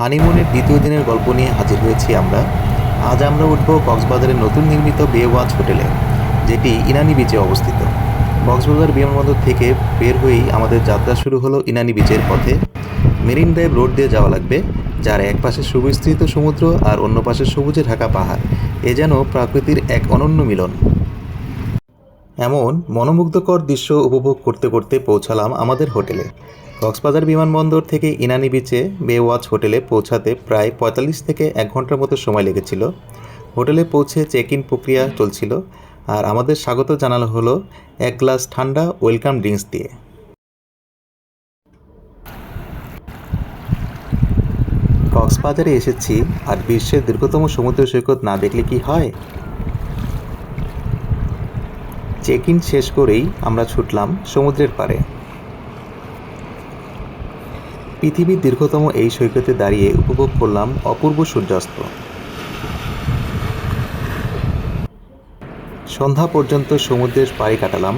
হানিমুনের দ্বিতীয় দিনের গল্প নিয়ে হাজির হয়েছি আমরা। আজ আমরা উঠব কক্সবাজারের নতুন নির্মিত বে ওয়াচ হোটেলে, যেটি ইনানি বিচে অবস্থিত। কক্সবাজার বিমানবন্দর থেকে বের হয়েই আমাদের যাত্রা শুরু হলো ইনানি বিচের পথে। মেরিন ড্রাইভ রোড দিয়ে যাওয়া লাগবে, যার এক পাশে সুবিস্তৃত সমুদ্র আর অন্য পাশে সবুজে ঢাকা পাহাড়। এ যেন প্রকৃতির এক অনন্য মিলন। এমন মনোমুগ্ধকর দৃশ্য উপভোগ করতে করতে পৌঁছালাম আমাদের হোটেলে। কক্সবাজার বিমানবন্দর থেকে ইনানি বিচে বে ওয়াচ হোটেলে পৌঁছাতে প্রায় ৪৫ থেকে ১ ঘন্টার মতো সময় লেগেছিল। হোটেলে পৌঁছে চেক ইন প্রক্রিয়া চলছিল, আর আমাদের স্বাগত জানানো হলো এক গ্লাস ঠান্ডা ওয়েলকাম ড্রিঙ্কস দিয়ে। কক্সবাজারে এসেছি, আর বিশ্বের দীর্ঘতম সমুদ্র সৈকত না দেখলে কি হয়। চেক ইন শেষ করেই আমরা ছুটলাম সমুদ্রের পাড়ে। পৃথিবীর দীর্ঘতম এই সৈকতে দাঁড়িয়ে উপভোগ করলাম অপূর্ব সূর্যাস্ত। সন্ধ্যা পর্যন্ত সমুদ্রের পাড়ে কাটালাম,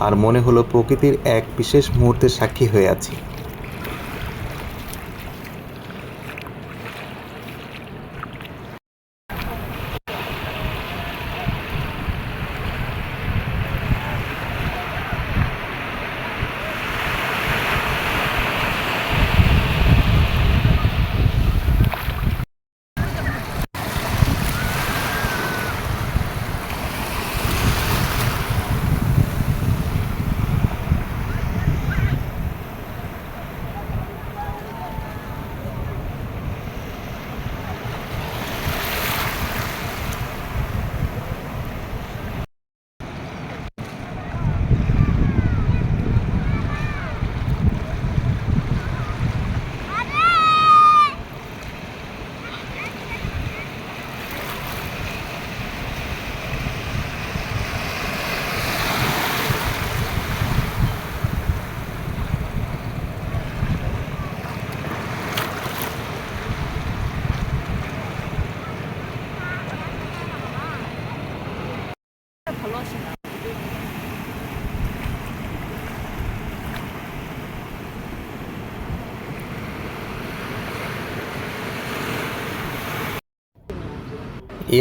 আর মনে হলো প্রকৃতির এক বিশেষ মুহূর্তের সাক্ষী হয়ে আছি।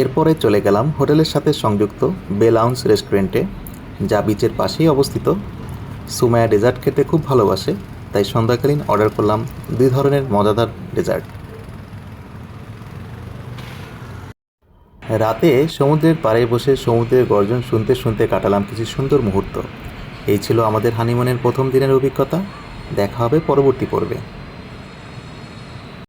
এরপরে চলে গেলাম হোটেলের সাথে সংযুক্ত বে লাউঞ্জ রেস্টুরেন্টে, যা বিচের পাশেই অবস্থিত। সুমায়া ডেজার্ট খেতে খুব ভালোবাসে, তাই সন্ধ্যাকালীন অর্ডার করলাম 2 ধরনের মজাদার ডেজার্ট। রাতে সমুদ্রের পাড়ে বসে সমুদ্রের গর্জন শুনতে শুনতে কাটালাম কিছু সুন্দর মুহূর্ত। এই ছিল আমাদের হানিমুনের প্রথম দিনের অভিজ্ঞতা। দেখা হবে পরবর্তী পর্বে।